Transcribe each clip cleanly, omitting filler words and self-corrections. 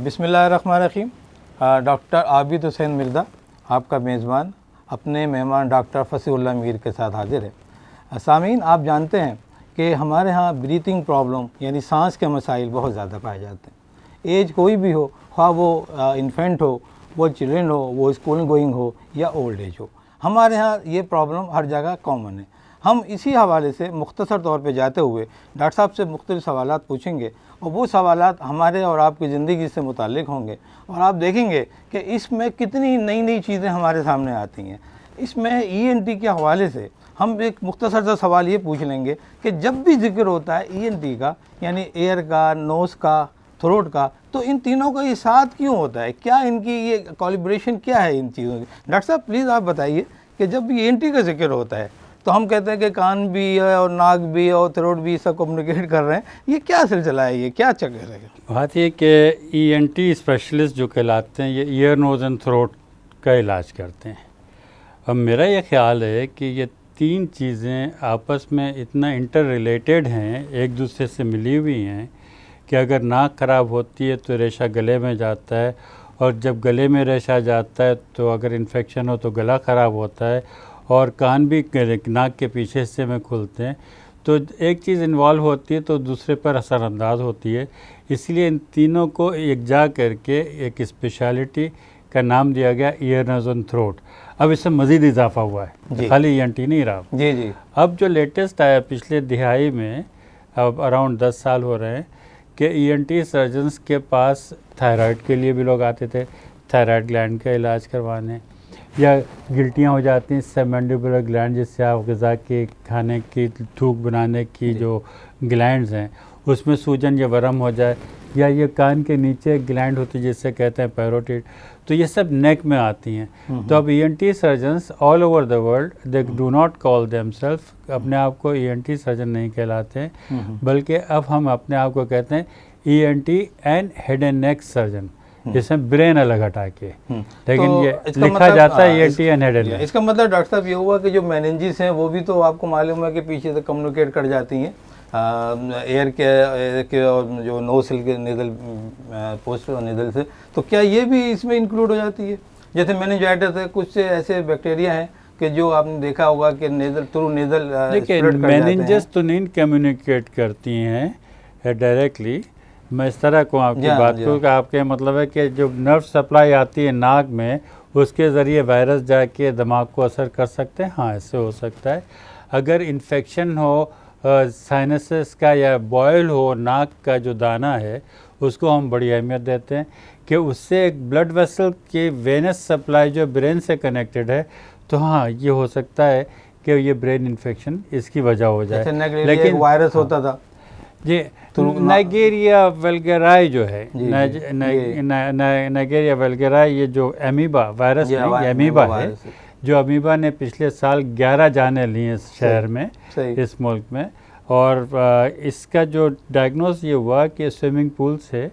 बिस्मिल्लाहिर्रहमानिर्रहीम। डॉक्टर आबिद हुसैन मिर्ज़ा आपका मेज़बान अपने मेहमान डॉक्टर फसीउल्लाह मीर के साथ हाजिर है। सामीन, आप जानते हैं कि हमारे यहाँ ब्रीथिंग प्रॉब्लम यानी सांस के मसाइल बहुत ज़्यादा पाए जाते हैं। एज कोई भी हो, ख्वाह वो इन्फेंट हो, वो चिल्ड्रन हो, वो स्कूल गोइंग हो या ओल्ड एज हो, हमारे यहाँ ये प्रॉब्लम हर जगह कॉमन है। हम इसी हवाले से मुख्तसर तौर पे जाते हुए डॉक्टर साहब से मुख्तलिफ सवालात पूछेंगे और वो सवालात हमारे और आपकी ज़िंदगी से मुताल्लिक़ होंगे और आप देखेंगे कि इसमें कितनी नई नई चीज़ें हमारे सामने आती हैं। इसमें ENT के हवाले से हम एक मुख्तसर सा सवाल ये पूछ लेंगे कि जब भी जिक्र होता है ENT का यानी एयर का, नोज़ का, थ्रोट का, तो इन तीनों का ये साथ क्यों होता है? क्या इनकी ये कोलैबोरेशन क्या है इन चीज़ों की? डॉक्टर साहब प्लीज़ आप बताइए कि जब भी ENT का जिक्र होता है तो हम कहते हैं कि कान भी है और नाक भी है और थ्रोट भी सब कम्युनिकेट कर रहे हैं। ये क्या सिलसिला है, ये क्या चक्कर है? बात ये कि ENT स्पेशलिस्ट जो कहलाते हैं ये ईयर, नोज़ एंड थ्रोट का इलाज करते हैं। अब मेरा ये ख्याल है कि ये तीन चीज़ें आपस में इतना इंटर रिलेटेड हैं, एक दूसरे से मिली हुई हैं कि अगर नाक ख़राब होती है तो रेशा गले में जाता है और जब गले में रेशा जाता है तो अगर इन्फेक्शन हो तो गला ख़राब होता है और कान भी नाक के पीछे हिस्से में खुलते हैं। तो एक चीज़ इन्वॉल्व होती है तो दूसरे पर असरअंदाज होती है, इसलिए इन तीनों को एकजा करके एक स्पेशलिटी का नाम दिया गया ईयर, नोज़ एंड थ्रोट। अब इससे मज़ीद इजाफा हुआ है, खाली ENT नहीं रहा। जी जी। अब जो लेटेस्ट आया पिछले दिहाई में, अब अराउंड 10 साल हो रहे हैं कि ENT सर्जन्स के पास थायराइड के लिए भी लोग आते थे, थायराइड ग्लैंड का इलाज करवाने, या गिल्टियाँ हो जाती हैं सबमैंडिबुलर ग्लैंड, जिससे आप ग़िज़ा के खाने की थूक बनाने की जो ग्लैंड्स हैं उसमें सूजन या वरम हो जाए, या ये कान के नीचे ग्लैंड होती है जिससे कहते हैं पैरोटिड, तो ये सब नेक में आती हैं। तो अब ENT surgeons all over the world they do not call themself, अपने आप को ENT सर्जन नहीं कहलाते हैं, बल्कि अब हम अपने आप को कहते हैं ENT and head and neck surgeon, जिसमें ब्रेन अलग हटा के, लेकिन तो ये लिखा मतलब, जाता है ENT and head and neck. इसका मतलब डॉक्टर साहब ये हुआ कि जो मेनिंजेस हैं वो भी तो आपको मालूम है कि पीछे से कम्युनिकेट कर जाती हैं एयर के और जो नोज़ के नेज़ल पोस्ट और नेज़ल से, तो क्या ये भी इसमें इंक्लूड हो जाती है? जैसे मेनिंजाइटिस है, कुछ से ऐसे बैक्टीरिया हैं कि जो आपने देखा होगा कि नेज़ल थ्रू नेज़ल देखिए, मेनिंजेस तो नहीं कम्युनिकेट करती हैं डायरेक्टली। मैं इस तरह को आपकी बात को कि आपके मतलब है कि जो नर्व सप्लाई आती है नाक में, उसके ज़रिए वायरस जाके दिमाग को असर कर सकते हैं। हाँ, ऐसे हो सकता है। अगर इन्फेक्शन हो साइनसेस का या बॉयल हो नाक का जो दाना है, उसको हम बड़ी अहमियत देते हैं कि उससे एक ब्लड वेसल की वेनस सप्लाई जो ब्रेन से कनेक्टेड है, तो हाँ ये हो सकता है कि ये ब्रेन इन्फेक्शन इसकी वजह हो जाए। लेकिन वायरस होता था जी, नाइगेरिया वेल्गेराई जो है, नाइगेरिया वेल्गेराई, ये जो अमीबा वायरस नहीं, अमीबा है, जो अमीबा ने पिछले साल 11 जाने ली हैं इस शहर में, इस मुल्क में, और इसका जो डायग्नोस ये हुआ कि स्विमिंग पूल से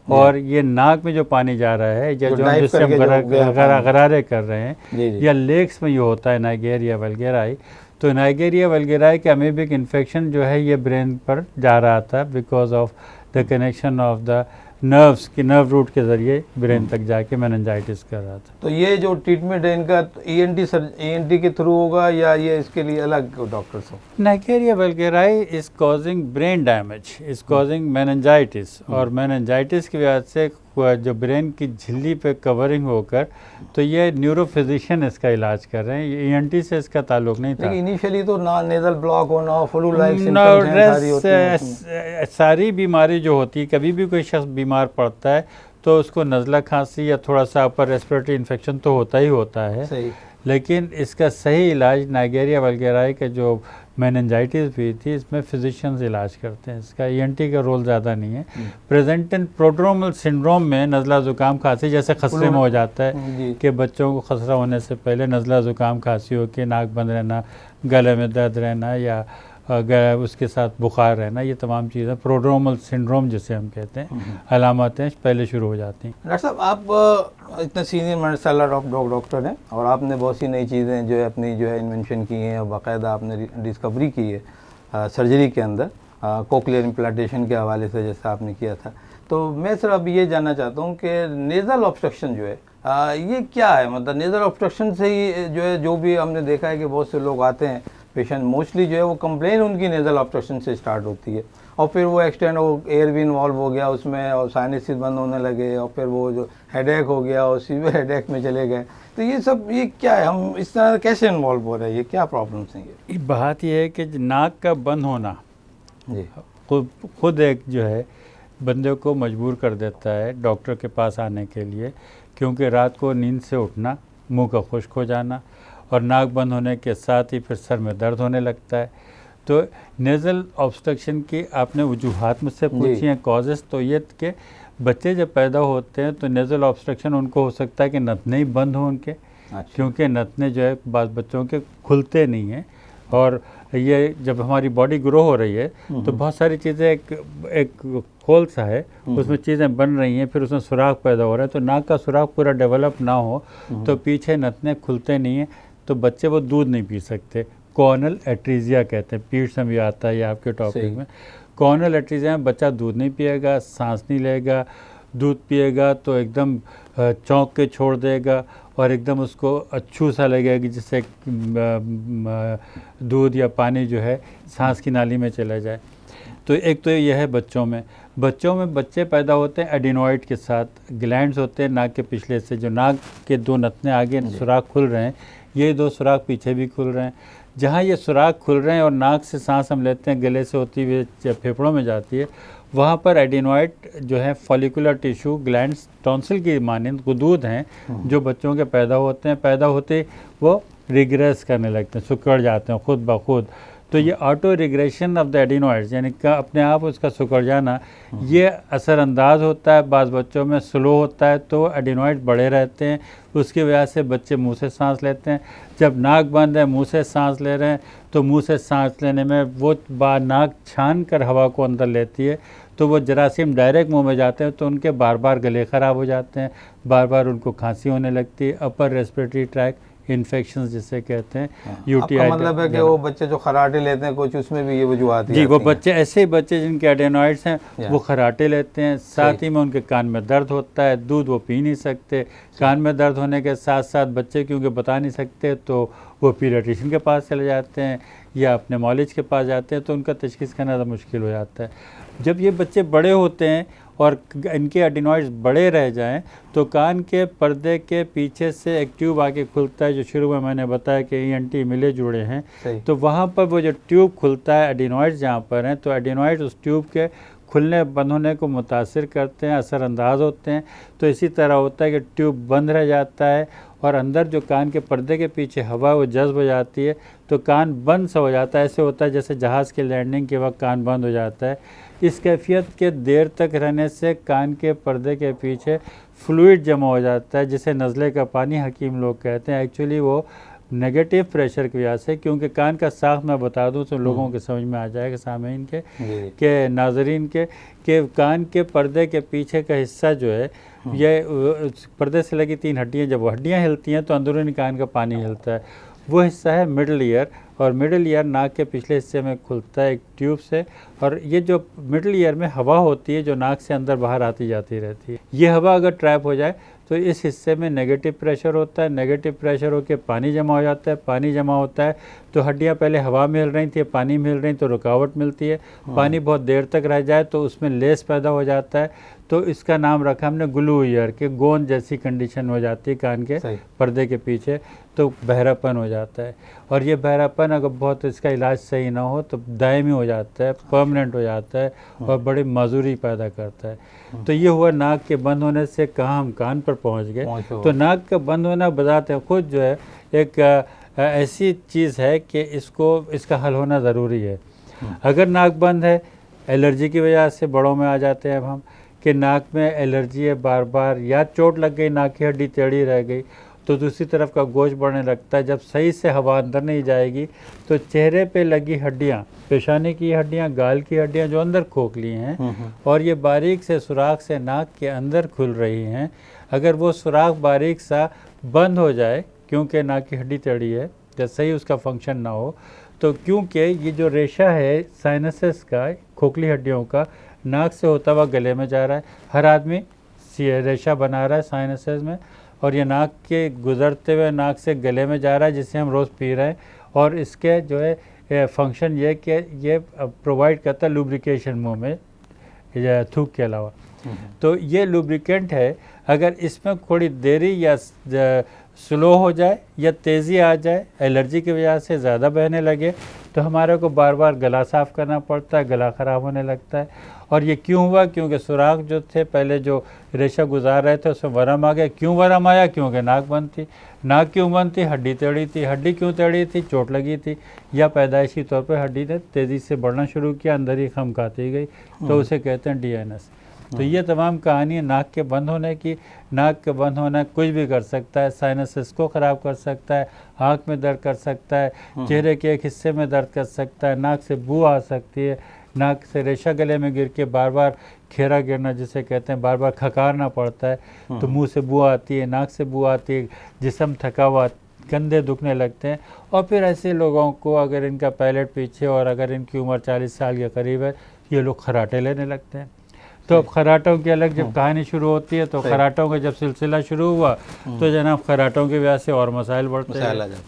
और ये नाक में जो पानी जा रहा है या जो जिससे हम गरारे कर रहे हैं, या लेक्स में ये होता है नाइगेरिया वेल्गेराई। तो नाइगेरिया वेल्गेराई के अमीबिक इन्फेक्शन जो है ये ब्रेन पर जा रहा था because of the connection of the nerves की, नर्व रूट के ज़रिए ब्रेन तक जाके मेनिंजाइटिस कर रहा था। तो ये जो ट्रीटमेंट है इनका ENT के थ्रू होगा या ये इसके लिए अलग डॉक्टर्स हो? नाइगेरिया वेल्गेराई is causing brain damage, is causing meningitis, और मेनिंजाइटिस की वजह से जो ब्रेन की झिल्ली पे कवरिंग होकर, तो ये न्यूरोफिजिशियन इसका इलाज कर रहे हैं, ENT से इसका ताल्लुक नहीं था। इनिशियली तो ना नेजल ब्लॉक होना, फ्लू लाइक सारी बीमारी जो होती है, कभी भी कोई शख्स बीमार पड़ता है तो उसको नज़ला खांसी या थोड़ा सा अपर रेस्पिरेटरी इन्फेक्शन तो होता ही होता है। सही। लेकिन इसका सही इलाज नाइगेरिया वेल्गेराई का जो मेनिंजाइटिस भी थी, इसमें फिजिशियंस इलाज करते हैं, इसका ENT का रोल ज़्यादा नहीं है। प्रेजेंट इन प्रोड्रोमल सिंड्रोम में नज़ला ज़ुकाम खांसी जैसे खसरे में हो जाता है कि बच्चों को खसरा होने से पहले नज़ला ज़ुकाम खांसी हो के नाक बंद रहना, गले में दर्द रहना या उसके साथ बुखार रहना, ये तमाम चीज़ें प्रोड्रोमल सिंड्रोम जिसे हम कहते हैं, अलामतें पहले शुरू हो जाती हैं। डॉक्टर साहब, आप इतने सीनियर माशाल्लाह डॉक्टर हैं और आपने बहुत सी नई चीज़ें जो है अपनी जो है इन्वेंशन की हैं और बाकायदा आपने डिस्कवरी की है सर्जरी के अंदर, कोक्लियर इम्प्लांटेशन के हवाले से जैसा आपने किया था। तो मैं सर अब ये जानना चाहता हूँ कि नेज़ल ऑब्स्ट्रक्शन जो है ये क्या है, मतलब नेज़ल ऑब्स्ट्रक्शन से ही जो है, जो भी हमने देखा है कि बहुत से लोग आते हैं पेशेंट, मोस्टली जो है वो कंप्लेन उनकी नेज़ल ऑब्स्ट्रक्शन से स्टार्ट होती है और फिर वो एक्सटेंड हो, एयर भी इन्वॉल्व हो गया उसमें और साइनसेस बंद होने लगे और फिर वो जो हेडेक हो गया और सीवियर हेडेक में चले गए। तो ये सब ये क्या है, हम इस तरह कैसे इन्वॉल्व हो रहे हैं, ये क्या प्रॉब्लम्स हैं ये? बात ये है कि नाक का बंद होना जी खुद एक जो है बंदे को मजबूर कर देता है डॉक्टर के पास आने के लिए, क्योंकि रात को नींद से उठना, मुंह का खुश्क हो जाना और नाक बंद होने के साथ ही फिर सर में दर्द होने लगता है। तो नेज़ल ऑब्स्ट्रक्शन की आपने वजूहात मुझसे पूछी हैं, कॉजेस, तो ये कि बच्चे जब पैदा होते हैं तो नेज़ल ऑब्स्ट्रक्शन उनको हो सकता है कि नथने ही बंद हो उनके, क्योंकि नथने जो है बाद बच्चों के खुलते नहीं हैं। और ये जब हमारी बॉडी ग्रो हो रही है तो बहुत सारी चीज़ें एक होल सा है, उसमें चीज़ें बन रही हैं, फिर उसमें सुराख पैदा हो रहा है। तो नाक का सुराख पूरा डेवलप ना हो तो पीछे नथने खुलते नहीं हैं, तो बच्चे वो दूध नहीं पी सकते। कॉर्नल एट्रीजिया कहते हैं, पीठ से भी आता है ये आपके टॉपिक में। कॉर्नल एट्रीजिया में बच्चा दूध नहीं पिएगा, सांस नहीं लेगा, दूध पिएगा तो एकदम चौंक के छोड़ देगा और एकदम उसको अच्छू सा लगेगा कि जिससे दूध या पानी जो है सांस की नाली में चला जाए। तो एक तो यह है बच्चों में बच्चे पैदा होते हैं एडिनॉइड के साथ, ग्लैंड्स होते हैं नाक के पिछले से, जो नाक के दो नथने आगे सुराख खुल रहे हैं, ये दो सुराख पीछे भी खुल रहे हैं। जहाँ ये सुराख खुल रहे हैं और नाक से सांस हम लेते हैं, गले से होती हुई फेफड़ों में जाती है, वहाँ पर एडिनॉइड जो है फॉलिकुलर टिश्यू ग्लैंड्स टॉन्सिल की मानंद गुदूद हैं जो बच्चों के पैदा होते हैं, पैदा होते वो रिग्रेस करने लगते हैं, सिकुड़ जाते हैं खुद ब खुद। तो ये auto regression of the adenoids, यानी कि अपने आप उसका सिकुड़ जाना, ये असरअंदाज होता है, बाज़ बच्चों में स्लो होता है, तो एडिनॉइड बड़े रहते हैं, उसकी वजह से बच्चे मुंह से सांस लेते हैं। जब नाक बंद है, मुंह से सांस ले रहे हैं, तो मुंह से सांस लेने में वो नाक छान कर हवा को अंदर लेती है, तो वो जरासीम डायरेक्ट मुंह में जाते हैं, तो उनके बार बार गले ख़राब हो जाते हैं, बार बार उनको खांसी होने लगती है, अपर रेस्पिरेटरी ट्रैक इन्फेक्शंस जिसे कहते हैं, यूटीआई। मतलब है कि वो बच्चे जो खराटे लेते हैं कुछ, उसमें भी ये वजूहात जी, वो बच्चे ऐसे ही बच्चे जिनके एडेनॉइड्स हैं वो खराटे लेते हैं, साथ ही में उनके कान में दर्द होता है, दूध वो पी नहीं सकते, कान में दर्द होने के साथ साथ बच्चे क्योंकि बता नहीं सकते तो वो पीडियाट्रिशियन के पास चले जाते हैं या अपने मॉलिज के पास जाते हैं, तो उनका तशखीस करना ज़्यादा मुश्किल हो जाता है। जब ये बच्चे बड़े होते हैं और इनके एडिनॉइड्स बड़े रह जाएं तो कान के पर्दे के पीछे से एक ट्यूब आके खुलता है, जो शुरू में मैंने बताया कि ईएनटी मिले जुड़े हैं, तो वहाँ पर वो जो ट्यूब खुलता है, एडिनॉइड्स जहाँ पर हैं, तो एडिनॉइड्स उस ट्यूब के खुलने बंद होने को मुतासिर करते हैं, असरअंदाज होते हैं। तो इसी तरह होता है कि ट्यूब बंद रह जाता है और अंदर जो कान के पर्दे के पीछे हवा वो जज्ब हो जाती है, तो कान बंद सा हो जाता है। ऐसे होता है जैसे जहाज़ के लैंडिंग के वक्त कान बंद हो जाता है। इस कैफियत के देर तक रहने से कान के पर्दे के पीछे फ्लूइड जमा हो जाता है, जिसे नज़ले का पानी हकीम लोग कहते हैं। एक्चुअली वो नेगेटिव प्रेशर की वजह से, क्योंकि कान का साख मैं बता दूं तो लोगों के समझ में आ जाएगा, सामीन के नाजरीन के कान के पर्दे के पीछे का हिस्सा जो है, ये पर्दे से लगी 3 हड्डियाँ, जब वो हड्डियाँ हिलती हैं तो अंदरूनी कान का पानी हिलता है, वो हिस्सा है मिडल ईयर, और मिडल ईयर नाक के पिछले हिस्से में खुलता है एक ट्यूब से, और ये जो मिडल ईयर में हवा होती है जो नाक से अंदर बाहर आती जाती रहती है, ये हवा अगर ट्रैप हो जाए तो इस हिस्से में नेगेटिव प्रेशर होता है, नेगेटिव प्रेशर होकर पानी जमा हो जाता है, पानी जमा होता है तो हड्डियां पहले हवा में हिल रही थी, पानी में हिल रही तो रुकावट मिलती है, पानी बहुत देर तक रह जाए तो उसमें लेस पैदा हो जाता है, तो इसका नाम रखा हमने ग्लू ईयर, के गोंद जैसी कंडीशन हो जाती है कान के पर्दे के पीछे, तो बहरापन हो जाता है। और ये बहरापन अगर बहुत इसका इलाज सही ना हो तो दायमी हो जाता है, परमानेंट हो जाता है और बड़ी माजूरी पैदा करता है। तो ये हुआ नाक के बंद होने से, कहाँ हम कान पर पहुंच गए। तो नाक का बंद होना बजाते खुद जो है एक ऐसी चीज़ है कि इसका हल होना ज़रूरी है। अगर नाक बंद है, एलर्जी की वजह से बड़ों में आ जाते हैं अब हम कि नाक में एलर्जी है बार बार, या चोट लग गई, नाक की हड्डी टेढ़ी रह गई तो दूसरी तरफ का गोश्त बढ़ने लगता है। जब सही से हवा अंदर नहीं जाएगी तो चेहरे पे लगी हड्डियाँ, पेशानी की हड्डियाँ, गाल की हड्डियाँ जो अंदर खोखली हैं और ये बारीक से सुराख से नाक के अंदर खुल रही हैं, अगर वो सुराख बारीक सा बंद हो जाए, क्योंकि नाक की हड्डी टेढ़ी है, जब सही उसका फंक्शन ना हो, तो क्योंकि ये जो रेशा है साइनसेस का, खोखली हड्डियों का, नाक से होता हुआ गले में जा रहा है। हर आदमी रेशा बना रहा है साइनसेस में, और ये नाक के गुजरते हुए नाक से गले में जा रहा है, जिसे हम रोज़ पी रहे हैं। और इसके जो है फंक्शन ये कि ये प्रोवाइड करता है लुब्रिकेशन मुंह में थूक के अलावा। तो ये लुब्रिकेंट है। अगर इसमें थोड़ी देरी या स्लो हो जाए या तेज़ी आ जाए, एलर्जी की वजह से ज़्यादा बहने लगे, तो हमारे को बार बार गला साफ़ करना पड़ता है, गला ख़राब होने लगता है। और ये क्यों हुआ? क्योंकि सुराख जो थे पहले जो रेशा गुजार रहे थे उसमें वरम आ गया। क्यों वरम आया? क्योंकि नाक बंद थी। नाक क्यों बंद थी? हड्डी टेढ़ी थी। हड्डी क्यों टेढ़ी थी? चोट लगी थी, या पैदाइशी तौर पर हड्डी ने तेज़ी से बढ़ना शुरू किया, अंदर ही खम खाती गई, तो उसे कहते हैं डीएनएस। तो ये तमाम कहानी है नाक के बंद होने की। नाक के बंद होना कुछ भी कर सकता है, साइनसेस को ख़राब कर सकता है, आँख में दर्द कर सकता है, चेहरे के एक हिस्से में दर्द कर सकता है, नाक से बू आ सकती है, नाक से रेशा गले में गिर के बार बार खेरा गिरना जिसे कहते हैं, बार बार खकारना पड़ता है, तो मुंह से बू आती है, नाक से बू आती है, जिस्म थका हुआ, कंधे दुखने लगते हैं। और फिर ऐसे लोगों को अगर इनका पैलेट पीछे और अगर इनकी उम्र 40 साल के करीब है, ये लोग खराटे लेने लगते हैं। तो अब खराटों की अलग जब कहानी शुरू होती है, तो खराटों का जब सिलसिला शुरू हुआ तो जनाब खराटों की वजह से और मसाइल बढ़ते हैं।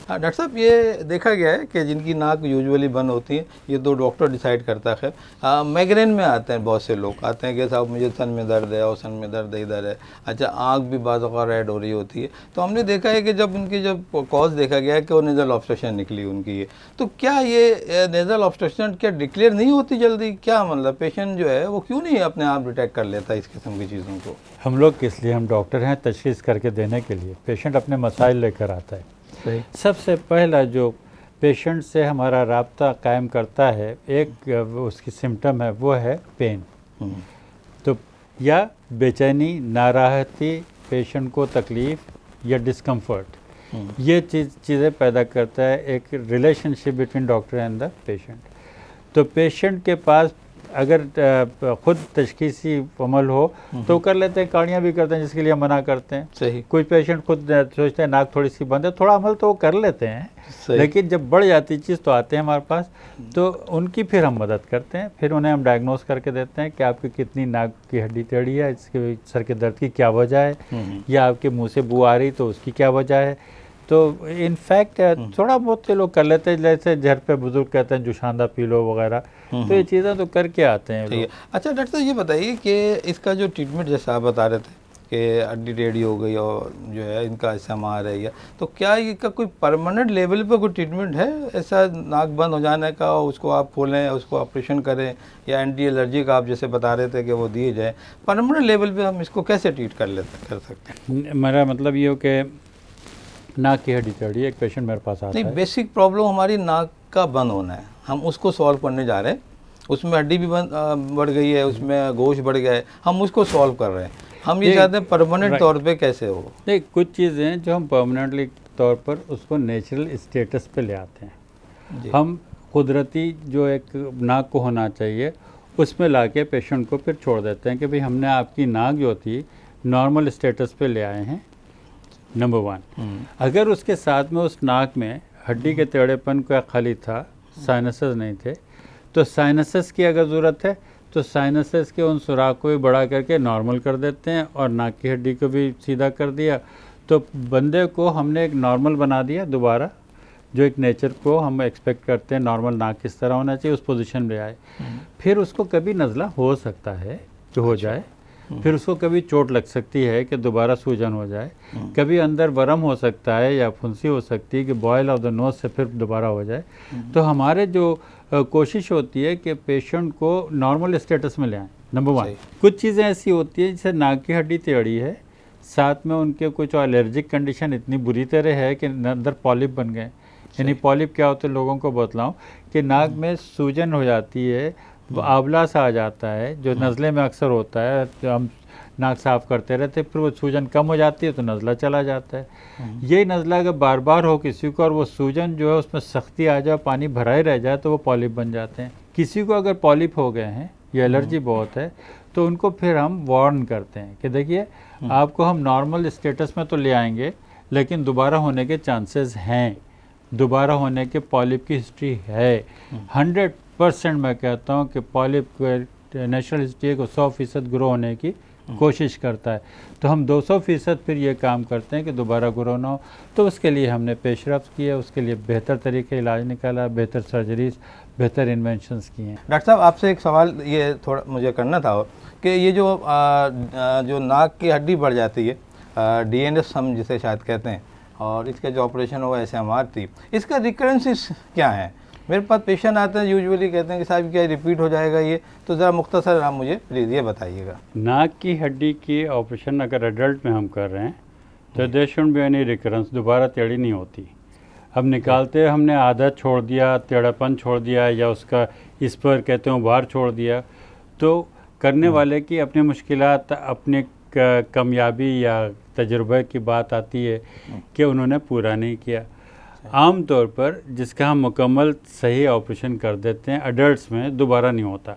हाँ डॉक्टर साहब, ये देखा गया है कि जिनकी नाक यूजुअली बंद होती है, ये तो डॉक्टर डिसाइड करता है। खैर माइग्रेन में आते हैं, बहुत से लोग आते हैं कि साहब मुझे सन में दर्द है और सन में दर्द इधर है। अच्छा, आँख भी बाज़ औक़ात रेड हो रही होती है। तो हमने देखा है कि जब उनकी जब कॉज देखा गया है कि वो नेज़ल ऑब्स्ट्रक्शन निकली उनकी है, तो क्या ये नेज़ल ऑब्स्ट्रक्शन क्या डिक्लेयर नहीं होती जल्दी? क्या मतलब पेशेंट जो है वो क्यों नहीं अपने आप डिटेक्ट कर लेता इस किस्म की चीज़ों को? हम लोग किस लिए, हम डॉक्टर हैं तशख़ीस करके देने के लिए। पेशेंट अपने मसाइल लेकर आता है। सबसे पहला जो पेशेंट से हमारा राब्ता कायम करता है, एक उसकी सिम्टम है, वो है पेन। तो या बेचैनी, नाराहती, पेशेंट को तकलीफ़ या डिस्कम्फर्ट, ये चीज़ें पैदा करता है एक relationship between doctor and the patient. तो पेशेंट के पास अगर खुद तशख़ीसी अमल हो तो कर लेते हैं, काड़ियाँ भी करते हैं, जिसके लिए मना करते हैं। सही। कुछ पेशेंट खुद सोचते हैं नाक थोड़ी सी बंद है, थोड़ा अमल तो वो कर लेते हैं, लेकिन जब बढ़ जाती चीज़ तो आते हैं हमारे पास, तो उनकी फिर हम मदद करते हैं। फिर उन्हें हम डायग्नोस करके देते हैं कि आपकी कितनी नाक की हड्डी टेढ़ी है, इसके सर के दर्द की क्या वजह है, या आपके मुँह से बू आ रही तो उसकी क्या वजह है। तो इनफैक्ट थोड़ा बहुत लोग कर लेते हैं, जैसे घर पे बुजुर्ग कहते हैं जुशांदा पी लो वगैरह, तो ये चीज़ें तो करके आते हैं लोग। अच्छा डॉक्टर साहब, ये बताइए कि इसका जो ट्रीटमेंट जैसे आप बता रहे थे कि हड्डी टेढ़ी हो गई और जो है इनका इस्तेमाल है, तो क्या इसका कोई परमानेंट लेवल पर कोई ट्रीटमेंट है ऐसा नाक बंद हो जाने का, उसको आप खोलें, उसको ऑपरेशन करें, या एंटी एलर्जी का आप जैसे बता रहे थे कि वो दिए जाए, परमानेंट लेवल पे हम इसको कैसे ट्रीट कर सकते हैं? मेरा मतलब ये हो कि नाक की हड्डी टेढ़ी, एक पेशेंट मेरे पास आता है। नहीं, बेसिक प्रॉब्लम हमारी नाक का बंद होना है, हम उसको सॉल्व करने जा रहे हैं। उसमें हड्डी भी बढ़ गई है, उसमें गोश्त बढ़ गया है, हम उसको सॉल्व कर रहे हैं। हम ये चाहते हैं परमानेंट तौर पे कैसे हो। नहीं, कुछ चीज़ें जो हम परमानेंटली तौर पर उसको नेचुरल स्टेटस पे ले आते हैं। हम कुदरती जो एक नाक को होना चाहिए उसमें ला के पेशेंट को फिर छोड़ देते हैं कि भाई हमने आपकी नाक जो थी नॉर्मल स्टेटस पे ले आए हैं, नंबर 1। अगर उसके साथ में उस नाक में हड्डी के टेढ़ेपन का खाली था, साइनसेस नहीं थे, तो साइनसेस की अगर ज़रूरत है तो साइनसेस के उन सुराख को भी बड़ा करके नॉर्मल कर देते हैं और नाक की हड्डी को भी सीधा कर दिया, तो बंदे को हमने एक नॉर्मल बना दिया दोबारा, जो एक नेचर को हम एक्सपेक्ट करते हैं नॉर्मल नाक किस तरह होना चाहिए, उस पोजीशन में आए। फिर उसको कभी नज़ला हो सकता है कि हो जाए, फिर उसको कभी चोट लग सकती है कि दोबारा सूजन हो जाए, कभी अंदर वरम हो सकता है या फुंसी हो सकती है कि बॉयल ऑफ द नोज से फिर दोबारा हो जाए। तो हमारे जो कोशिश होती है कि पेशेंट को नॉर्मल स्टेटस में ले आएँ, नंबर 1। कुछ चीज़ें ऐसी होती हैं जैसे नाक की हड्डी टेढ़ी है, साथ में उनके कुछ एलर्जिक कंडीशन इतनी बुरी तरह है कि अंदर पॉलिप बन गए। यानी पॉलिप क्या होते हैं लोगों को बतलाऊं कि नाक में सूजन हो जाती है, आंवला सा आ जाता है, जो नज़ले में अक्सर होता है। तो हम नाक साफ़ करते रहते, फिर वो सूजन कम हो जाती है तो नज़ला चला जाता है। यही नज़ला अगर बार बार हो किसी को और वो सूजन जो है उसमें सख्ती आ जाए, पानी भरा ही रह जाए, तो वो पॉलिप बन जाते हैं। किसी को अगर पॉलिप हो गए हैं या एलर्जी बहुत है तो उनको फिर हम वार्न करते हैं कि देखिए आपको हम नॉर्मल स्टेटस में तो ले आएंगे, लेकिन दोबारा होने के चांसेस हैं, दोबारा होने के पॉलिप की हिस्ट्री है। 100% मैं कहता हूँ कि पॉलिप नेचुरल हिस्ट्री को 100% ग्रो होने की कोशिश करता है। तो हम 200% फिर ये काम करते हैं कि दोबारा ग्रो ना हो। तो उसके लिए हमने पेशरफ्त किए, उसके लिए बेहतर तरीके इलाज निकाला, बेहतर सर्जरीज, बेहतर इन्वेंशंस किए हैं। डॉक्टर साहब आपसे एक सवाल ये थोड़ा मुझे करना था कि ये जो नाक की हड्डी बढ़ जाती है, डीएनएस हम जिसे शायद कहते हैं, और इसका जो ऑपरेशन होगा SMR थी, इसका रिकरेंसेस क्या है? मेरे पास पेशेंट आते हैं यूजुअली कहते हैं कि साहब क्या रिपीट हो जाएगा ये, तो ज़रा मुख्तसर आप मुझे प्लीज़ ये बताइएगा। नाक की हड्डी की ऑपरेशन अगर एडल्ट में हम कर रहे हैं तो there shouldn't be any recurrence, दोबारा टेढ़ी नहीं होती। अब निकालते हमने आधा छोड़ दिया, टेढ़ापन छोड़ दिया, या उसका इस पर कहते हैं उभार छोड़ दिया, तो करने वाले की अपनी मुश्किलात, अपनी कामयाबी या तजुर्बे की बात आती है कि उन्होंने पूरा नहीं किया। आम तौर पर जिसका हम मुकम्मल सही ऑपरेशन कर देते हैं एडल्ट्स में, दोबारा नहीं होता,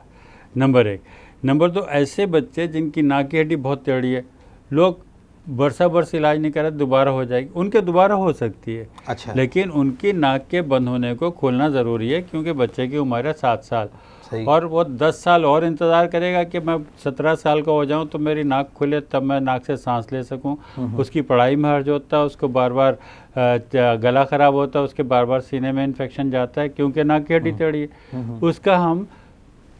नंबर 1। नंबर 2, ऐसे बच्चे जिनकी नाक की हड्डी बहुत टेढ़ी है, लोग बरसा बरस इलाज नहीं करा, दोबारा हो जाएगी, उनके दोबारा हो सकती है। अच्छा। लेकिन उनकी नाक के बंद होने को खोलना ज़रूरी है, क्योंकि बच्चे की उम्र है 7 साल, और वो 10 साल और इंतज़ार करेगा कि मैं 17 साल का हो जाऊं तो मेरी नाक खुले, तब मैं नाक से सांस ले सकूं। उसकी पढ़ाई में हर्ज होता है, उसको बार बार गला ख़राब होता है, उसके बार बार सीने में इन्फेक्शन जाता है, क्योंकि नाक की हड्डी टेढ़ी है। उसका हम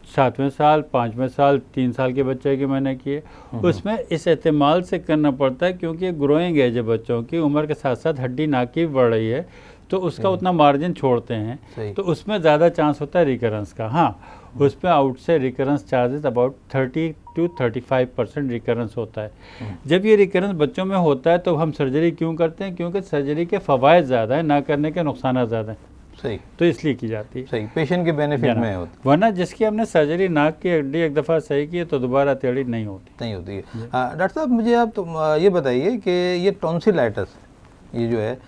7वें साल, 5वें साल, 3 साल के बच्चे की मैंने किए, उसमें इस एहतमाल से करना पड़ता है, क्योंकि ग्रोइंग एज है बच्चों की, उम्र के साथ साथ हड्डी नाक की बढ़ रही है, तो उसका उतना मार्जिन छोड़ते हैं, तो उसमें ज़्यादा चांस होता है रिकरेंस का। हाँ, उसमें आउट से recurrence charges about 30 to 35% recurrence होता है। जब ये रिकरेंस बच्चों में होता है तो हम सर्जरी क्यों करते हैं? क्योंकि सर्जरी के फ़वाइद ज़्यादा है, ना करने के नुकसान ज़्यादा हैं। सही, तो इसलिए की जाती है। सही, पेशेंट के बेनिफिट में होती, वरना जिसकी हमने सर्जरी नाक की हड्डी एक दफ़ा सही की है तो दोबारा टेढ़ी नहीं होती है। डॉक्टर साहब मुझे आप ये बताइए कि ये टॉन्सिलाइटिस ये जो है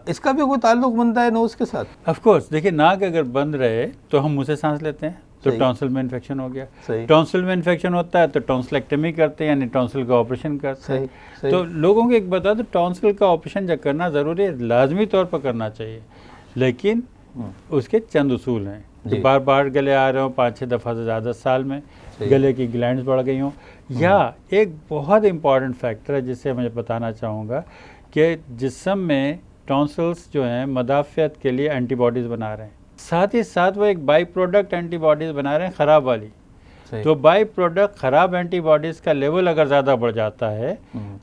इसका भी कोई ताल्लुक बनता है नोज़ के साथ? ऑफ कोर्स, देखिए नाक अगर बंद रहे तो हम मुँह से सांस लेते हैं, तो टॉन्सिल में इन्फेक्शन हो गया। टॉन्सिल में इन्फेक्शन होता है तो टॉन्सिलेक्टमी करते हैं, यानी टॉन्सिल का ऑपरेशन करते हैं। तो लोगों को एक बता दो, टॉन्सिल का ऑपरेशन जब करना ज़रूरी है, लाजमी तौर पर करना चाहिए, लेकिन उसके चंद उसूल हैं। जो बार बार गले आ रहे हो 5-6 दफ़ा से ज़्यादा साल में, गले की ग्लैंड्स बढ़ गई हों, या एक बहुत इंपॉर्टेंट फैक्टर है जिसे मैं बताना चाहूँगा कि जिस्म में टॉन्सिल्स जो हैं मदाफ़ियत के लिए एंटीबॉडीज़ बना रहे हैं, साथ ही साथ वो एक बाई प्रोडक्ट एंटीबॉडीज़ बना रहे हैं ख़राब वाली। तो बाई प्रोडक्ट ख़राब एंटीबॉडीज़ का लेवल अगर ज़्यादा बढ़ जाता है,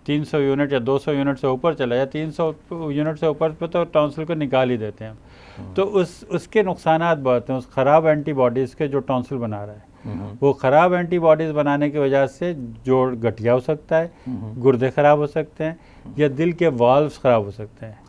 300 यूनिट या 200 यूनिट से ऊपर चला जाए, 300 यूनिट से ऊपर पे तो टॉन्सिल को निकाल ही देते हैं। तो उसके नुकसानात बहुत हैं, उस ख़राब एंटीबॉडीज़ के जो टॉन्सिल बना रहा है, वो ख़राब एंटीबॉडीज़ बनाने की वजह से जोड़ गठिया हो सकता है, गुर्दे ख़राब हो सकते हैं, या दिल के वाल्व्स ख़राब हो सकते हैं।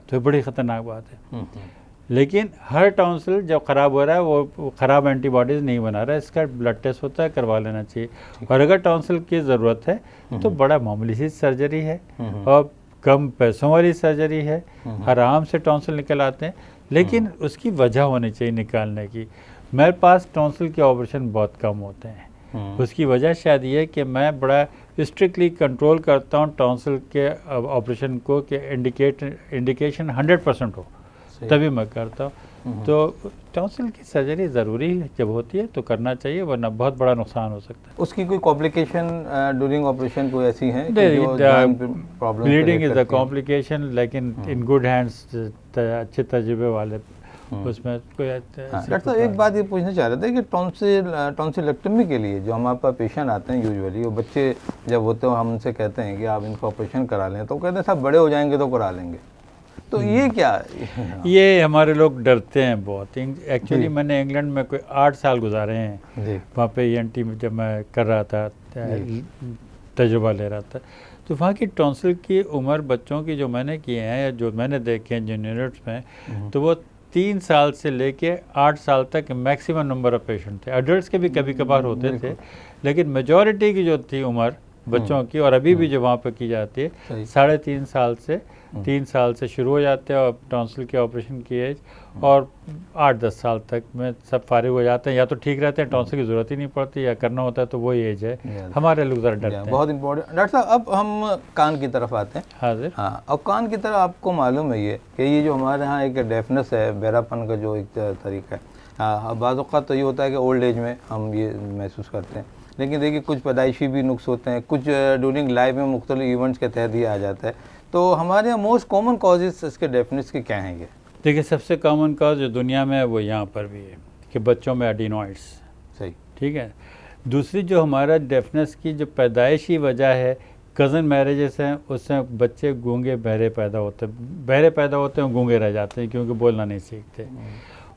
तो बड़ी ख़तरनाक बात है। लेकिन हर टॉन्सिल जब ख़राब हो रहा है वो ख़राब एंटीबॉडीज़ नहीं बना रहा है, इसका ब्लड टेस्ट होता है, करवा लेना चाहिए। और अगर टॉन्सिल की ज़रूरत है तो बड़ा मामूली सी सर्जरी है और कम पैसों वाली सर्जरी है, आराम से टॉन्सिल निकल आते हैं, लेकिन उसकी वजह होनी चाहिए निकालने की। मेरे पास टॉन्सिल के ऑपरेशन बहुत कम होते हैं, उसकी वजह शायद ये कि मैं बड़ा स्ट्रिक्टली कंट्रोल करता हूँ टॉन्सिल के ऑपरेशन को कि इंडिकेशन 100% हो, तभी मैं करता हूँ। तो टॉन्सिल की सर्जरी ज़रूरी है, जब होती है तो करना चाहिए, वरना बहुत बड़ा नुकसान हो सकता है। उसकी कोई कॉम्प्लिकेशन ड्यूरिंग ऑपरेशन कोई ऐसी हैं? ब्लीडिंग इज़ अ कॉम्प्लिकेशन, लेकिन इन गुड हैंड्स, अच्छे तजुर्बे वाले उसमें कोई। डॉक्टर साहब एक बात ये पूछना चाह रहे थे कि टॉन्सिलेक्टमी के लिए जो हमारे पास पेशेंट आते हैं यूजुअली, वो बच्चे जब होते हैं हम उनसे कहते हैं कि आप इनका ऑपरेशन करा लें, तो कहते हैं साहब बड़े हो जाएंगे तो करा लेंगे, तो ये क्या है? ये हमारे लोग डरते हैं बहुत। एक्चुअली मैंने इंग्लैंड में कोई 8 साल गुजारे हैं, वहाँ पे ENT में जब मैं कर रहा था, तजुर्बा ले रहा था, तो वहाँ की टॉन्सिल की उम्र बच्चों की जो मैंने किए हैं या जो मैंने देखे हैं जिन यूनिट्स में, तो वो 3 साल से लेके 8 साल तक मैक्सिमम नंबर ऑफ पेशेंट थे। एडल्ट्स के भी कभी कभार होते थे, लेकिन मेजॉरिटी की जो थी उम्र बच्चों की, और अभी भी जो वहाँ पर की जाती है, 3.5 साल से 3 साल से शुरू हो जाते हैं और टॉन्सिल के ऑपरेशन की एज, और 8-10 साल तक में सब फारिग हो जाते हैं, या तो ठीक रहते हैं, टॉन्सिल की ज़रूरत ही नहीं पड़ती, या करना होता है तो वही एज है। हमारे लोग ज़रा डरते हैं। बहुत इंपॉर्टेंट। डॉक्टर साहब, अब हम कान की तरफ आते हैं। हाजिर। हाँ, अब कान की तरफ आपको मालूम है ये कि ये जो हमारे यहाँ एक डेफनेस है, बहरापन का जो एक तरीका है, हाँ, बाज़ औक़ात तो ये होता है कि ओल्ड एज में हम ये महसूस करते हैं, लेकिन देखिए कुछ पैदाइशी भी नुक्स होते हैं, कुछ ड्यूरिंग लाइफ में मुख्तलिफ इवेंट्स के तहत ये आ जाता है। तो हमारे यहाँ मोस्ट कॉमन कॉजेज़ इसके डेफनेस के क्या हैं? ये देखिए, सबसे कॉमन कॉज जो दुनिया में है वो यहाँ पर भी है कि बच्चों में एडिनॉइड्स। सही, ठीक है। दूसरी जो हमारा डेफनेस की जो पैदाइशी वजह है, कज़न मैरिजेस हैं, उससे बच्चे गूंगे बहरे पैदा होते हैं, गूंगे रह जाते हैं क्योंकि बोलना नहीं सीखते।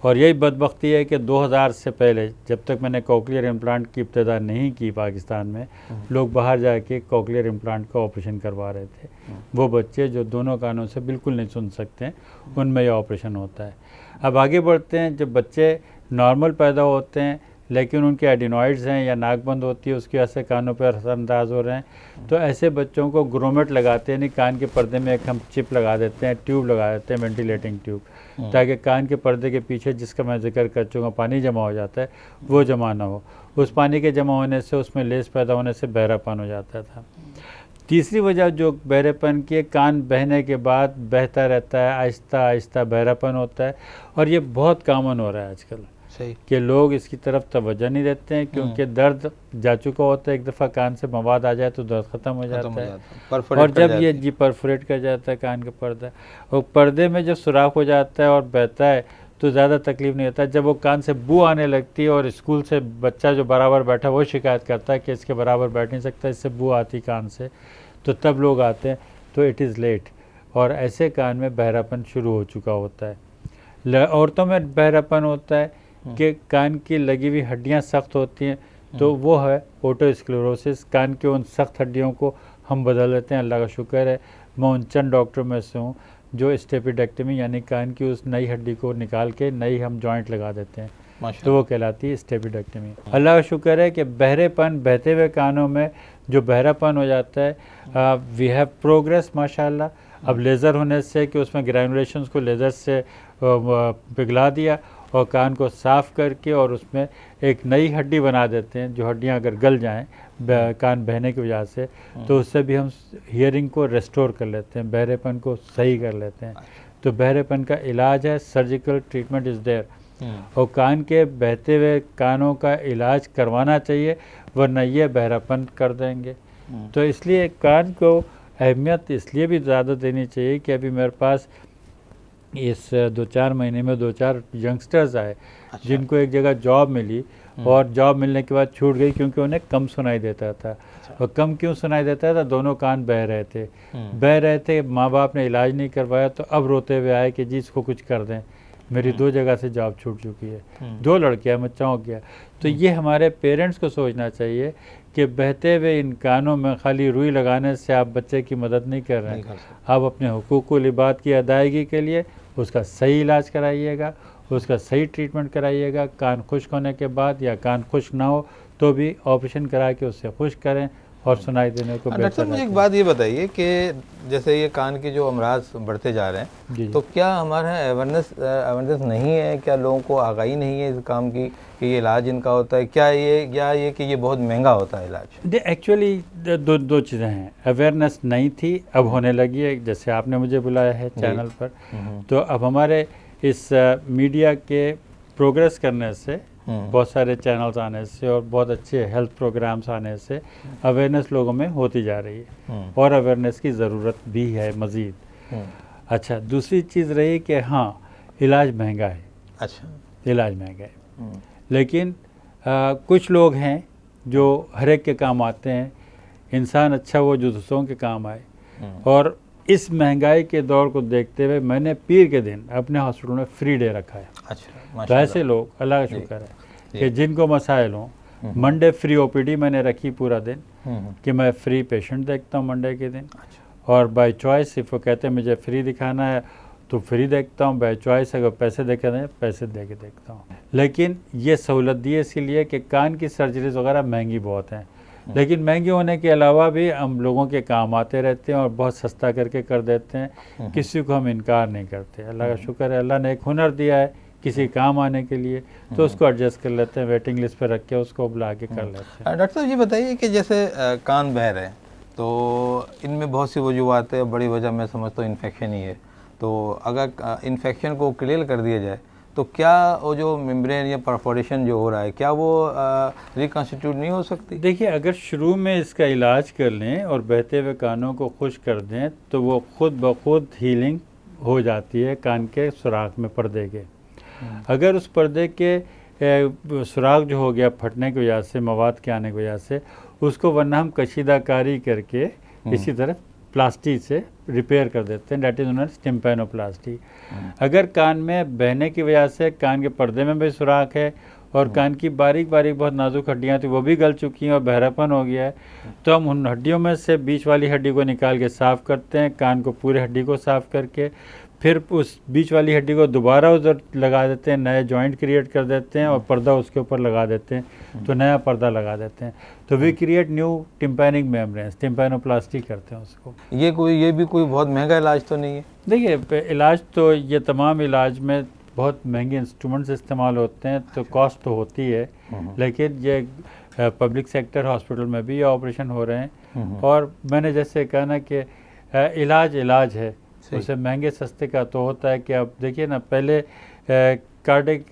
और यही बदबख्ती है कि 2000 से पहले, जब तक मैंने कॉकलियर इम्प्लांट की इब्तिदा नहीं की पाकिस्तान में, लोग बाहर जाके कॉकलियर इम्प्लांट का ऑपरेशन करवा रहे थे। वो बच्चे जो दोनों कानों से बिल्कुल नहीं सुन सकते हैं, उनमें यह ऑपरेशन होता है। अब आगे बढ़ते हैं, जब बच्चे नॉर्मल पैदा होते हैं लेकिन उनके एडिनॉइड्स हैं या नाक बंद होती है, उसकी वजह से कानों पर असरअंदाज हो रहे हैं, तो ऐसे बच्चों को ग्रोमेट लगाते हैं, यानी कान के पर्दे में एक हम चिप लगा देते हैं, ट्यूब लगा देते हैं, वेंटिलेटिंग ट्यूब, ताकि कान के पर्दे के पीछे, जिसका मैं जिक्र कर चुका, पानी जमा हो जाता है, वो जमा ना हो। उस पानी के जमा होने से, उसमें लेस पैदा होने से बहरापन हो जाता था। तीसरी वजह जो बहरेपन की है, कान बहने के बाद बहता रहता है, आहिस्ता आहिस्ता बहरापन होता है, और ये बहुत कॉमन हो रहा है आजकल। सही, कि लोग इसकी तरफ तवज्जो नहीं देते हैं, क्योंकि दर्द जा चुका होता है, एक दफ़ा कान से मवाद आ जाए तो दर्द ख़त्म हो जाता है। और जब ये जी परफोरेट कर जाता है कान का पर्दा, और पर्दे में जब सुराख हो जाता है और बहता है तो ज़्यादा तकलीफ नहीं होता। जब वो कान से बू आने लगती है और स्कूल से बच्चा जो बराबर बैठा वो शिकायत करता है कि इसके बराबर बैठ नहीं सकता, इससे बू आती कान से, तो तब लोग आते हैं, तो इट इज़ लेट, और ऐसे कान में बहरापन शुरू हो चुका होता है। औरतों में बहरापन होता है कि कान की लगी हुई हड्डियां सख्त होती हैं, तो वो है ओटोस्क्लेरोसिस। कान की उन सख्त हड्डियों को हम बदल देते हैं। अल्लाह का शुक्र है, मैं उन चंद डॉक्टर में से हूँ जो स्टेपिडेक्टमी यानी कान की उस नई हड्डी को निकाल के नई हम जॉइंट लगा देते हैं, तो वो कहलाती है स्टेपिडेक्टमी। अल्लाह का शुक्र है कि बहरेपन, बहते हुए कानों में जो बहरापन हो जाता है, वी हैव प्रोग्रेस माशाल्लाह। अब लेज़र होने से कि उसमें ग्रैनुलेशंस को लेज़र से पिघला दिया और कान को साफ़ करके और उसमें एक नई हड्डी बना देते हैं। जो हड्डियां अगर गल जाएं कान बहने की वजह से, तो उससे भी हम हियरिंग को रेस्टोर कर लेते हैं, बहरेपन को सही कर लेते हैं। तो बहरेपन का इलाज है, सर्जिकल ट्रीटमेंट इज़ देयर। और कान के बहते हुए कानों का इलाज करवाना चाहिए, वरना ये बहरापन कर देंगे। तो इसलिए कान को अहमियत इसलिए भी ज़्यादा देनी चाहिए कि अभी मेरे पास इस 2-4 महीने में 2-4 यंगस्टर्स आए, जिनको एक जगह जॉब मिली और जॉब मिलने के बाद छूट गई क्योंकि उन्हें कम सुनाई देता था। और कम क्यों सुनाई देता था? दोनों कान बह रहे थे, माँ बाप ने इलाज नहीं करवाया, तो अब रोते हुए आए कि जी इसको कुछ कर दें, मेरी 2 जगह से जॉब छूट चुकी है, 2 लड़कियाँ, मैं चौंक गया। तो ये हमारे पेरेंट्स को सोचना चाहिए कि बहते हुए इन कानों में खाली रुई लगाने से आप बच्चे की मदद नहीं कर रहे हैं। आप अपने हुकूक लिबात की अदायगी के लिए उसका सही इलाज कराइएगा, उसका सही ट्रीटमेंट कराइएगा। कान खुश्क होने के बाद या कान खुश्क ना हो तो भी ऑपरेशन करा के उससे खुश्क करें और सुनाई देने को बेहतर। डॉक्टर, मुझे एक बात ये बताइए कि जैसे ये कान के जो अमराज बढ़ते जा रहे हैं, तो क्या हमारे यहाँ अवेयरनेस नहीं है? क्या लोगों को आगाही नहीं है इस काम की कि ये इलाज इनका होता है? क्या ये कि ये बहुत महंगा होता है इलाज? एक्चुअली दो चीज़ें हैं। अवेयरनेस नहीं थी, अब होने लगी है। जैसे आपने मुझे बुलाया है चैनल पर, तो अब हमारे इस मीडिया के प्रोग्रेस करने से, बहुत सारे चैनल्स आने से और बहुत अच्छे हेल्थ प्रोग्राम्स आने से अवेयरनेस लोगों में होती जा रही है, और अवेयरनेस की ज़रूरत भी है मज़ीद। अच्छा, दूसरी चीज़ रही कि हाँ, इलाज महंगा है। अच्छा, इलाज महंगा है, लेकिन कुछ लोग हैं जो हर एक के काम आते हैं। इंसान अच्छा वो जो दूसरों के काम आए। और इस महंगाई के दौर को देखते हुए मैंने पीर के दिन अपने हॉस्पिटल में फ्री डे रखा है। अच्छा, तो ऐसे लोग, अल्लाह का शुक्र है कि जिनको मसाइल हों, मंडे फ्री ओपीडी मैंने रखी पूरा दिन, कि मैं फ्री पेशेंट देखता हूँ मंडे के दिन। और बाय चॉइस, सिर्फ वो कहते हैं मुझे फ्री दिखाना है तो फ्री देखता हूँ, बाय चॉइस अगर पैसे दे के पैसे दे के देखता हूँ। लेकिन ये सहूलत दी है इसके लिए कि कान की सर्जरीज वगैरह महंगी बहुत हैं। लेकिन महंगी होने के अलावा भी हम लोगों के काम आते रहते हैं और बहुत सस्ता करके कर देते हैं। किसी को हम इनकार नहीं करते। अल्लाह का शुक्र है, अल्लाह ने एक हुनर दिया है किसी काम आने के लिए, तो उसको एडजस्ट कर लेते हैं, वेटिंग लिस्ट पे रख के उसको बुला के कर लेते हैं। डॉक्टर साहब ये बताइए कि जैसे कान बह रहे हैं तो इनमें बहुत सी वजूहत है, बड़ी वजह मैं समझता हूँ इन्फेक्शन ही है। तो अगर इन्फेक्शन को क्लियर कर दिया जाए तो क्या वो जो मेम्ब्रेन या परफोरेशन जो हो रहा है क्या वो रिकॉन्स्टिट्यूट नहीं हो सकती? देखिए, अगर शुरू में इसका इलाज कर लें और बहते हुए कानों को खुश कर दें तो वो खुद ब खुद हीलिंग हो जाती है कान के सुराख में, पर्दे के। अगर उस पर्दे के सुराख जो हो गया फटने की वजह से, मवाद के आने की वजह से, उसको वरना हम कशीदाकारी करके इसी तरह प्लास्टिक से रिपेयर कर देते हैं, that is known as tympanoplasty. अगर कान में बहने की वजह से कान के पर्दे में भी सुराख है और कान की बारीक बारीक बहुत नाजुक हड्डियाँ थी वो भी गल चुकी हैं और बहरापन हो गया है, तो हम उन हड्डियों में से बीच वाली हड्डी को निकाल के साफ़ करते हैं, कान को पूरे हड्डी को साफ़ करके फिर उस बीच वाली हड्डी को दोबारा उधर लगा देते हैं, नए जॉइंट क्रिएट कर देते हैं और पर्दा उसके ऊपर लगा देते हैं, तो नया पर्दा लगा देते हैं। तो we create new tympanic membranes, tympanoplasty करते हैं उसको। ये भी कोई बहुत महंगा इलाज तो नहीं है? देखिए, इलाज तो ये तमाम इलाज में बहुत महंगे इंस्ट्रूमेंट्स इस्तेमाल होते हैं, तो कॉस्ट तो होती है, लेकिन ये पब्लिक सेक्टर हॉस्पिटल में भी ये ऑपरेशन हो रहे हैं। और मैंने जैसे कहा ना कि इलाज है, उसे महंगे सस्ते का तो होता है कि अब देखिए ना, पहले कार्डिक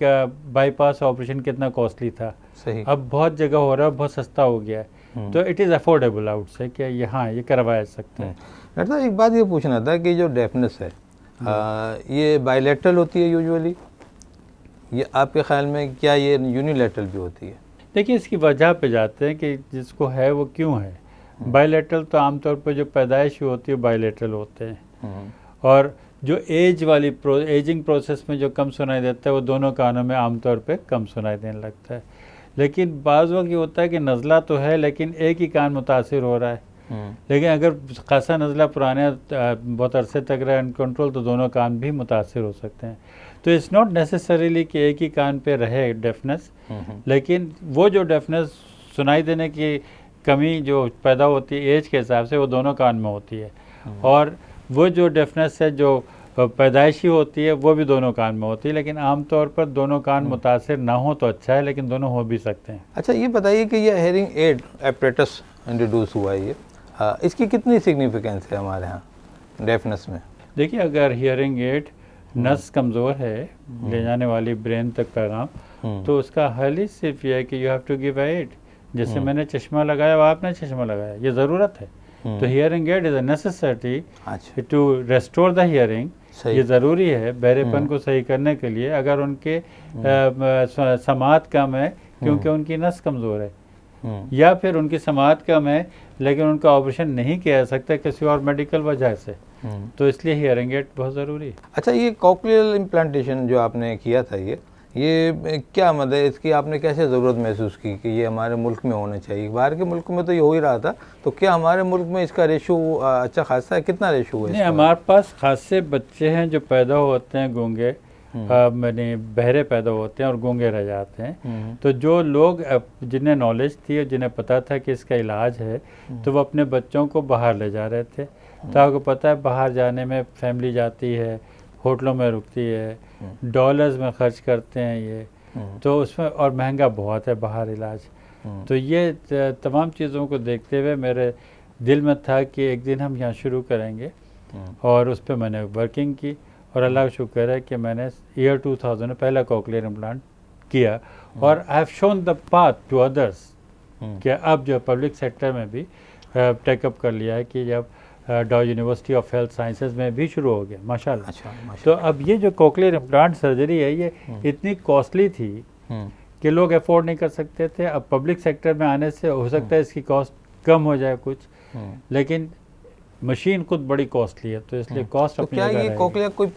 बाईपास ऑपरेशन कितना कॉस्टली था, सही। अब बहुत जगह हो रहा है, बहुत सस्ता हो गया है, तो इट इज़ अफोर्डेबल आउट से कि यहाँ ये करवाया सकते हैं। डॉक्टर साहब एक बात ये पूछना था कि जो डेफनेस है ये बायलैटरल होती है यूजुअली, ये आपके ख्याल में क्या ये यूनिलैटरल भी होती है? देखिए, इसकी वजह पे जाते हैं कि जिसको है वो क्यों है। बायलैटरल तो आमतौर पर जो पैदाइश होती है बायलैटरल होते हैं, और जो एजिंग प्रोसेस में जो कम सुनाई देता है वो दोनों कानों में आमतौर पे कम सुनाई देने लगता है। लेकिन बाज़ वक्त ये होता है कि नज़ला तो है लेकिन एक ही कान मुतासिर हो रहा है, लेकिन अगर खासा नज़ला पुराने बहुत अरसे तक रहे अनकंट्रोल तो दोनों कान भी मुतासिर हो सकते हैं। तो इट्स नॉट नेसेसरीली कि एक ही कान पे रहे डेफनेस, लेकिन वो जो डेफनेस सुनाई देने की कमी जो पैदा होती है एज के हिसाब से वो दोनों कान में होती है, और वो जो डेफनेस है जो पैदाइशी होती है वो भी दोनों कान में होती है, लेकिन आमतौर पर दोनों कान मुतासिर ना हो तो अच्छा है, लेकिन दोनों हो भी सकते हैं। अच्छा ये बताइए कि ये हेयरिंग एड एपरेटस इंट्रोड्यूस हुआ है, ये इसकी कितनी सिग्निफिकेंस है हमारे यहाँ डेफनेस में? देखिए, अगर हियरिंग एड नस कमज़ोर है ले जाने वाली ब्रेन तक पैगाम, तो उसका हल ही सिर्फ ये है कि you have to give aid. जैसे मैंने चश्मा लगाया और आपने चश्मा लगाया, ये ज़रूरत है, तो hearing aid is a necessity to restore the hearing. ये ज़रूरी है बहरेपन को सही करने के लिए। अगर उनके समात कम है क्योंकि उनकी नस कमज़ोर है, या फिर उनकी समात कम है लेकिन उनका ऑपरेशन नहीं किया जा सकता किसी और मेडिकल वजह से, तो इसलिए हियरिंग एड बहुत ज़रूरी है। अच्छा, ये कॉक्लियल इम्प्लांटेशन जो आपने किया था ये क्या मतलब इसकी आपने कैसे ज़रूरत महसूस की कि ये हमारे मुल्क में होना चाहिए? बाहर के मुल्क में तो ये हो ही रहा था, तो क्या हमारे मुल्क में इसका रेशो अच्छा खासा है? कितना रेशो है? नहीं, हमारे पास खासे बच्चे हैं जो पैदा होते हैं गूंगे, मैंने बहरे पैदा होते हैं और गूंगे रह जाते हैं। तो जो लोग जिन्हें नॉलेज थी और जिन्हें पता था कि इसका इलाज है, तो वो अपने बच्चों को बाहर ले जा रहे थे। तो आपको पता है बाहर जाने में फैमिली जाती है, होटलों में रुकती है, डॉलर्स में खर्च करते हैं ये, तो उसमें और महंगा बहुत है बाहर इलाज। तो ये तमाम चीज़ों को देखते हुए मेरे दिल में था कि एक दिन हम यहाँ शुरू करेंगे, और उस पर मैंने वर्किंग की, और अल्लाह का शुक्र है कि मैंने ईयर 2000 में पहला कॉक्लियर इम्प्लांट किया, और I have shown the path to others कि अब जो पब्लिक सेक्टर में भी टेकअप कर लिया है कि जब डॉ यूनिवर्सिटी ऑफ हेल्थ साइंसेज में भी शुरू हो गया माशाल्लाह। अच्छा, तो अब ये जो कॉक्लियर इम्प्लांट सर्जरी है ये इतनी कॉस्टली थी कि लोग अफोर्ड नहीं कर सकते थे। अब पब्लिक सेक्टर में आने से हो सकता है इसकी कॉस्ट कम हो जाए कुछ, लेकिन मशीन खुद बड़ी कॉस्टली है, तो इसलिए कॉस्ट तो अपनी क्या जगह ये रहेगी। कॉक्लिया कोई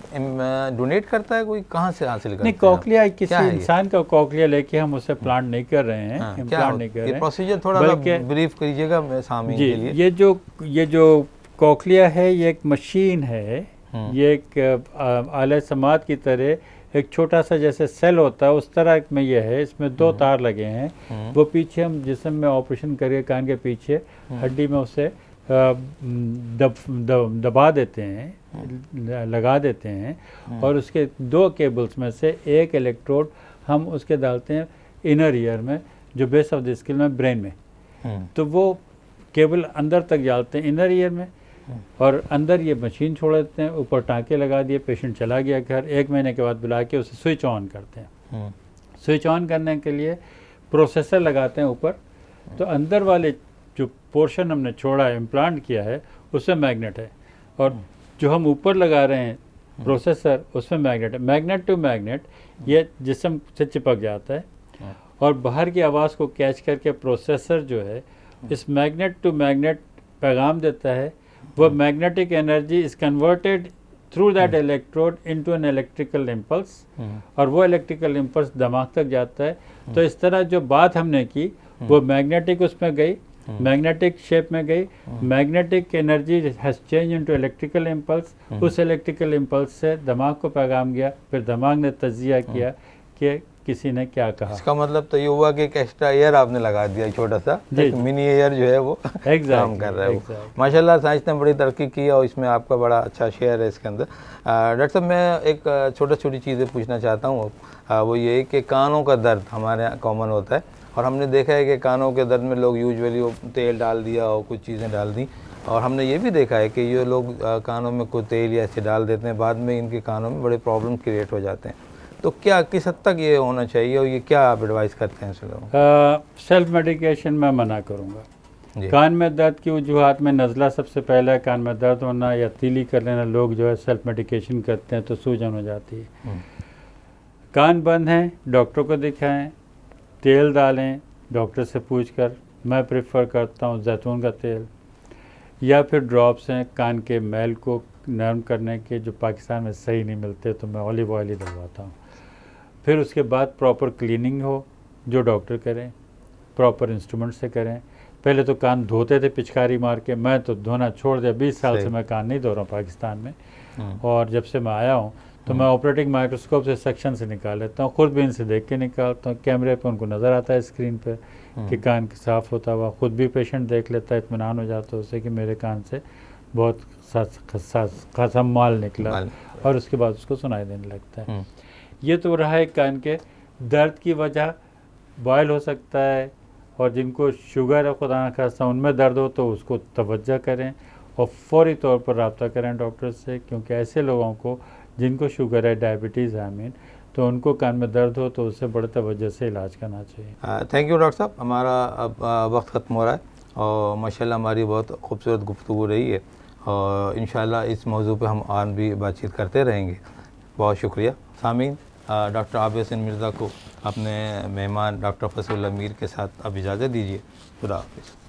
डोनेट करता है, कोई कहाँ से हासिल करता है? नहीं, कॉक्लिया किसी इंसान का कॉक्लिया लेके हम उसे प्लांट नहीं कर रहे हैं, इम्प्लांट नहीं कर रहे हैं। प्रोसीजर थोड़ा ब्रीफ करिएगा सामीन के लिए। ये जो कॉक्लिया है ये एक मशीन है, ये एक आले समात की तरह एक छोटा सा जैसे सेल होता है उस तरह में ये है, इसमें 2 तार लगे हैं। वो पीछे हम जिस्म में ऑपरेशन करके कान के पीछे हड्डी में उसे दबा देते हैं, लगा देते हैं, और उसके 2 केबल्स में से एक इलेक्ट्रोड हम उसके डालते हैं इनर ईयर में, जो बेस ऑफ द स्किल में, ब्रेन में। तो वो केबल अंदर तक डालते हैं इनर ईयर में, और अंदर ये मशीन छोड़ देते हैं, ऊपर टाँके लगा दिए, पेशेंट चला गया घर। 1 महीने के बाद बुला के उसे स्विच ऑन करते हैं। स्विच ऑन करने के लिए प्रोसेसर लगाते हैं ऊपर, तो अंदर वाले जो पोर्शन हमने छोड़ा है, इम्प्लांट किया है, उसमें मैग्नेट है, और जो हम ऊपर लगा रहे हैं प्रोसेसर, उसमें मैग्नेट है। मैग्नेट टू मैग्नेट ये जिस्म से चिपक जाता है, और बाहर की आवाज़ को कैच करके प्रोसेसर जो है इस मैग्नेट टू मैग्नेट पैगाम देता है। वो magnetic energy is converted through that electrode into an electrical impulse, और वो इलेक्ट्रिकल इम्पल्स दिमाग तक जाता है। तो इस तरह जो बात हमने की वो मैग्नेटिक उसमें गई, मैग्नेटिक शेप में गई, magnetic energy has change into electrical impulse, उस इलेक्ट्रिकल इम्पल्स से दिमाग को पैगाम गया, फिर दिमाग ने तजिया किया कि किसी ने क्या कहा। इसका मतलब तो ये हुआ कि एक एक्स्ट्रा एयर आपने लगा दिया, छोटा सा मिनी एयर जो है वो काम कर रहा है। माशाल्लाह साइंस ने बड़ी तरक्की की और इसमें आपका बड़ा अच्छा शेयर है इसके अंदर। डॉक्टर साहब, मैं एक छोटी चीज़ें पूछना चाहता हूँ। वो ये कि कानों का दर्द हमारे यहाँ कॉमन होता है, और हमने देखा है कि कानों के दर्द में लोग यूजुअली वो तेल डाल दिया और कुछ चीज़ें डाल दी, और हमने ये भी देखा है कि ये लोग कानों में कोई तेल या ऐसे डाल देते हैं, बाद में इनके कानों में बड़े प्रॉब्लम क्रिएट हो जाते हैं। तो क्या किस हद तक ये होना चाहिए, और ये क्या आप एडवाइस करते हैं लोगों? सेल्फ मेडिकेशन मैं मना करूँगा। कान में दर्द की वजूहात में नज़ला सबसे पहला है, कान में दर्द होना या तीली कर लेना। लोग जो है सेल्फ मेडिकेशन करते हैं तो सूजन हो जाती है। कान बंद हैं, डॉक्टर को दिखाएं, तेल डालें डॉक्टर से पूछकर। मैं प्रेफर करता हूँ जैतून का तेल, या फिर ड्रॉप्स हैं कान के मैल को नरम करने के, जो पाकिस्तान में सही नहीं मिलते, तो मैं ऑलिव ऑयल ही डलवाता हूँ। फिर उसके बाद प्रॉपर क्लीनिंग हो, जो डॉक्टर करें, प्रॉपर इंस्ट्रूमेंट से करें। पहले तो कान धोते थे पिचकारी मार के, मैं तो धोना छोड़ दिया। 20 साल से मैं कान नहीं धो रहा हूँ पाकिस्तान में, और जब से मैं आया हूँ तो मैं ऑपरेटिंग माइक्रोस्कोप से सेक्शन से निकाल लेता हूँ, ख़ुद भी इनसे देख के निकालता हूँ। कैमरे पे उनको नज़र आता है स्क्रीन पे कि कान साफ़ होता हुआ, ख़ुद भी पेशेंट देख लेता है, इत्मीनान हो जाता है उससे कि मेरे कान से बहुत खासा माल निकला, और उसके बाद उसको सुनाई देने लगता है। ये तो रहा है कान के दर्द की वजह। बॉयल हो सकता है, और जिनको शुगर है खुदा न खास्ता उनमें दर्द हो तो उसको तवज्जो करें और फौरी तौर पर रब्ता करें डॉक्टर से, क्योंकि ऐसे लोगों को जिनको शुगर है, डायबिटीज़ है, तो उनको कान में दर्द हो तो उससे बड़े तवज्जो से इलाज करना चाहिए। थैंक यू डॉक्टर साहब। हमारा अब वक्त ख़त्म हो रहा है, और माशाल्लाह हमारी बहुत खूबसूरत गुफ्तगू रही है, और इंशाल्लाह इस मौजू पे हम और भी बातचीत करते रहेंगे। बहुत शुक्रिया। सामीन, डॉक्टर आबिद हुसैन मिर्ज़ा को अपने मेहमान डॉक्टर फसीउल्लाह मीर के साथ अब इजाज़त दीजिए। खुदा हाफ़िज़।